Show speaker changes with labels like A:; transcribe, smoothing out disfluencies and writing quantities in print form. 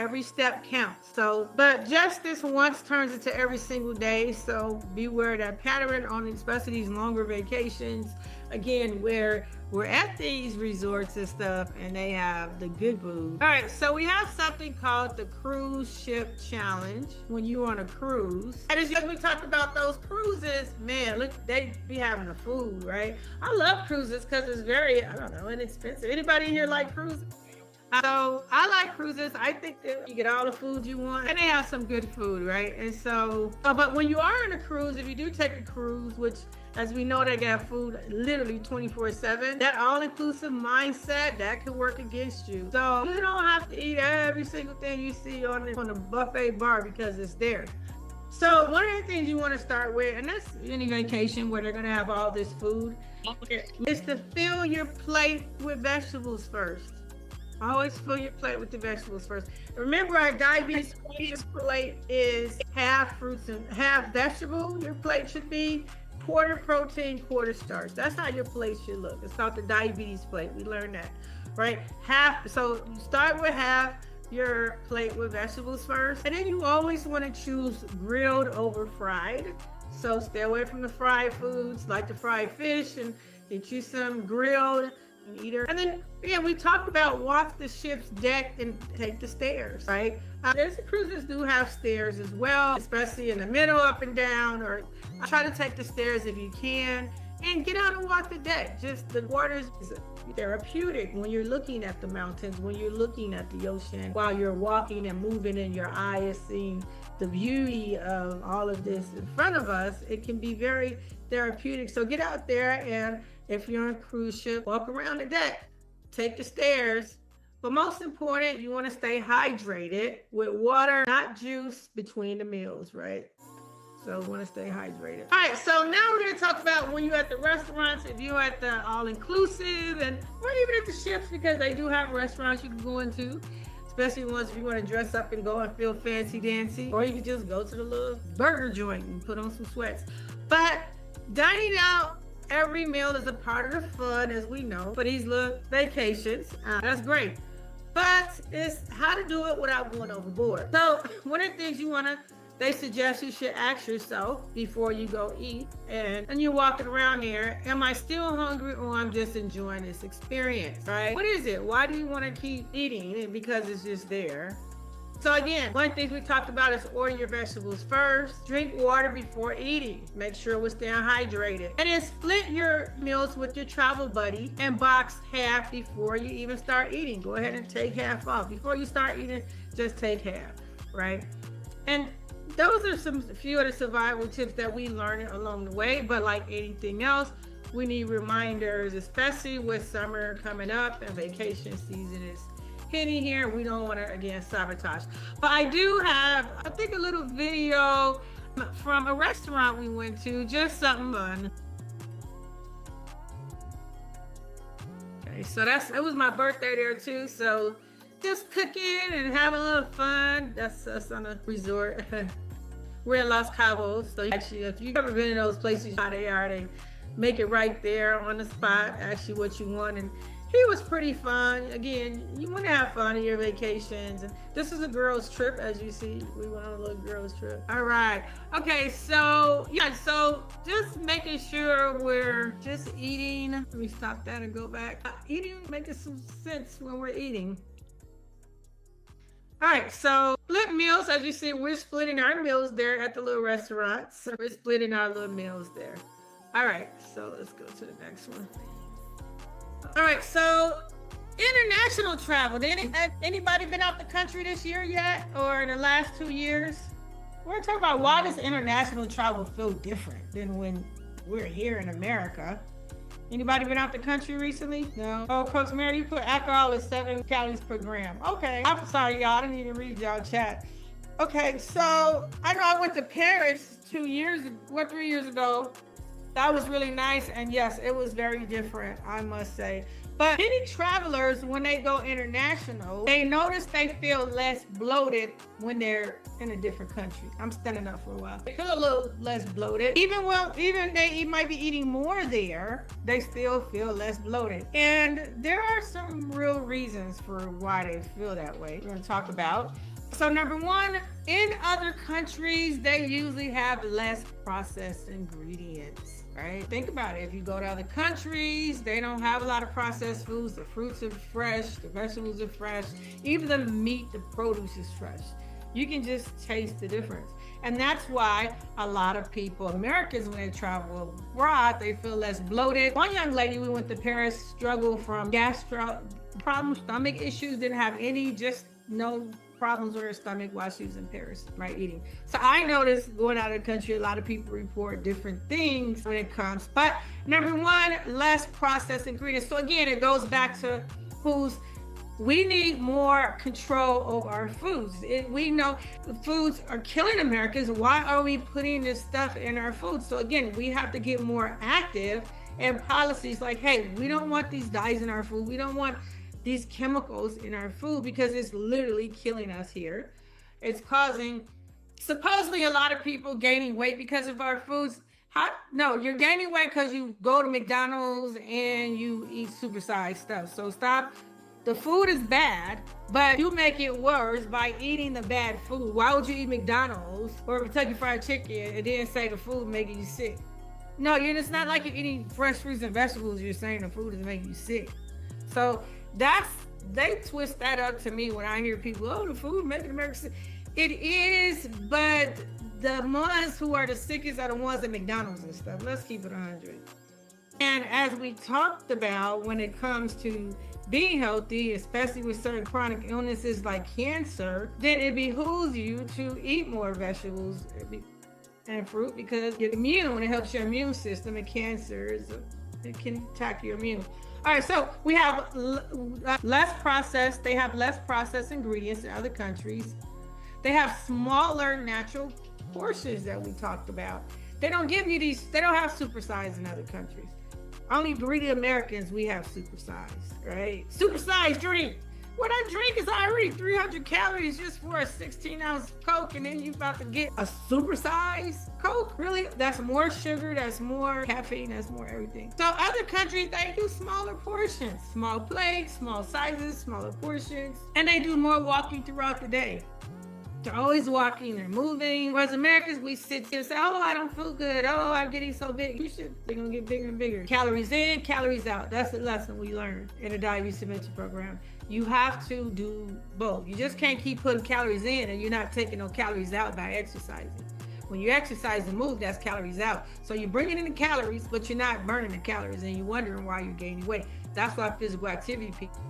A: every step counts. So, but just this once turns into every single day. So beware that pattern on especially these longer vacations. Again, where we're at these resorts and stuff and they have the good food. All right, so we have something called the cruise ship challenge when you're on a cruise. And as we talked about those cruises, man, look, they be having the food, right? I love cruises because it's very, I don't know, inexpensive. Anybody in here like cruises? So I like cruises. I think that you get all the food you want and they have some good food, right? And so, but when you are on a cruise, if you do take a cruise, which as we know, they got food literally 24/7, that all-inclusive mindset, that could work against you. So you don't have to eat every single thing you see on the buffet bar because it's there. So one of the things you want to start with, and that's any vacation where they're going to have all this food, is to fill your plate with vegetables first. Always fill your plate with the vegetables first. Remember, our diabetes plate is half fruits and half vegetable. Your plate should be quarter protein, quarter starch. That's how your plate should look. It's called the diabetes plate. We learned that, right? Half. So you start with half your plate with vegetables first, and then you always want to choose grilled over fried. So stay away from the fried foods like the fried fish and get you some grilled. Eater. And then, yeah, we talked about walk the ship's deck and take the stairs, right? There's cruises do have stairs as well, especially in the middle, up and down, or try to take the stairs if you can and get out and walk the deck. Just the water is therapeutic when you're looking at the mountains, when you're looking at the ocean, while you're walking and moving and your eye is seeing the beauty of all of this in front of us. It can be very therapeutic. So get out there, and if you're on a cruise ship, walk around the deck, take the stairs. But most important, you want to stay hydrated with water, not juice, between the meals, right? So we want to stay hydrated. All right, so now we're going to talk about when you're at the restaurants, if you're at the all-inclusive, and or even at the ships, because they do have restaurants you can go into, especially ones if you want to dress up and go and feel fancy-dancy, or you can just go to the little burger joint and put on some sweats. But dining out every meal is a part of the fun, as we know, for these little vacations. That's great. But it's how to do it without going overboard. So one of the things they suggest you should ask yourself before you go eat, and you're walking around here, am I still hungry or I'm just enjoying this experience, right? What is it? Why do you want to keep eating? Because it's just there. So again, one thing we talked about is order your vegetables first, drink water before eating, make sure we're staying hydrated, and then split your meals with your travel buddy and box half before you even start eating. Go ahead and take half off. Before you start eating, just take half, right? And those are a few of the survival tips that we learned along the way, but like anything else, we need reminders, especially with summer coming up and vacation season is hitting here. We don't want to, again, sabotage. But I do have, I think, a little video from a restaurant we went to, just something fun. Okay, so it was my birthday there too, so just cooking and having a little fun. That's us on a resort. We're in Los Cabos, so actually, if you've ever been in those places, how they are, they make it right there on the spot, ask you what you want, and it was pretty fun. Again, you want to have fun in your vacations. And this is a girls' trip, as you see. We went on a little girls' trip. All right. Okay, so, yeah, so just making sure we're just eating. Let me stop that and go back. Eating, making some sense when we're eating. All right, so split meals. As you see, we're splitting our meals there at the little restaurants. So we're splitting our little meals there. All right, so let's go to the next one. All right, so international travel. Anybody been out the country this year yet, or in the last 2 years? We're gonna talk about why does international travel feel different than when we're here in America. Anybody been out the country recently? No. Oh, Coach Mary, you put alcohol is 7 calories per gram. Okay, I'm sorry, y'all. I didn't even read y'all chat. Okay, so I know I went to Paris 3 years ago. That was really nice, and yes, it was very different, I must say. But many travelers, when they go international, they notice they feel less bloated when they're in a different country. I'm standing up for a while. They feel a little less bloated. Even they might be eating more there, they still feel less bloated. And there are some real reasons for why they feel that way we're gonna talk about. So number one, in other countries, they usually have less processed ingredients, right? Think about it. If you go to other countries, they don't have a lot of processed foods. The fruits are fresh, the vegetables are fresh, even the meat, the produce is fresh. You can just taste the difference. And that's why a lot of people, Americans, when they travel abroad, they feel less bloated. One young lady, we went to Paris, struggled from gastro problems, stomach issues, didn't have any, just no problems with her stomach while she was in Paris, right, eating. So I noticed going out of the country, a lot of people report different things when it comes. But number one, less processed ingredients. So again, it goes back to foods. We need more control over our foods. We know foods are killing Americans. Why are we putting this stuff in our food? So again, we have to get more active in policies like, hey, we don't want these dyes in our food. We don't want these chemicals in our food because it's literally killing us here. It's causing supposedly a lot of people gaining weight because of our foods. How? No, you're gaining weight because you go to McDonald's and you eat supersized stuff. So stop. The food is bad, but you make it worse by eating the bad food. Why would you eat McDonald's or Kentucky Fried Chicken and then say the food making you sick? No, it's not like you're eating fresh fruits and vegetables. You're saying the food is making you sick. So they twist that up to me when I hear people, oh, the food making America sick. It is, but the ones who are the sickest are the ones at McDonald's and stuff. Let's keep it 100. And as we talked about, when it comes to being healthy, especially with certain chronic illnesses like cancer, then it behooves you to eat more vegetables and fruit because you're immune. It helps your immune system, and cancer it can attack your immune. All right, so we have less processed. They have less processed ingredients in other countries. They have smaller natural portions that we talked about. They don't give you these. They don't have supersize in other countries. Only greedy Americans, we have supersized, right? Supersized drink. What I drink is already 300 calories just for a 16-ounce Coke, and then you about to get a supersized Coke? Really? That's more sugar, that's more caffeine, that's more everything. So other countries, they do smaller portions. Small plates, small sizes, smaller portions, and they do more walking throughout the day. They're always walking, they're moving. Whereas Americans, we sit here and say, oh, I don't feel good. Oh, I'm getting so big. They're going to get bigger and bigger. Calories in, calories out. That's the lesson we learned in the diabetes prevention program. You have to do both. You just can't keep putting calories in and you're not taking no calories out by exercising. When you exercise and move, that's calories out. So you're bringing in the calories, but you're not burning the calories and you're wondering why you're gaining weight. That's why physical activity people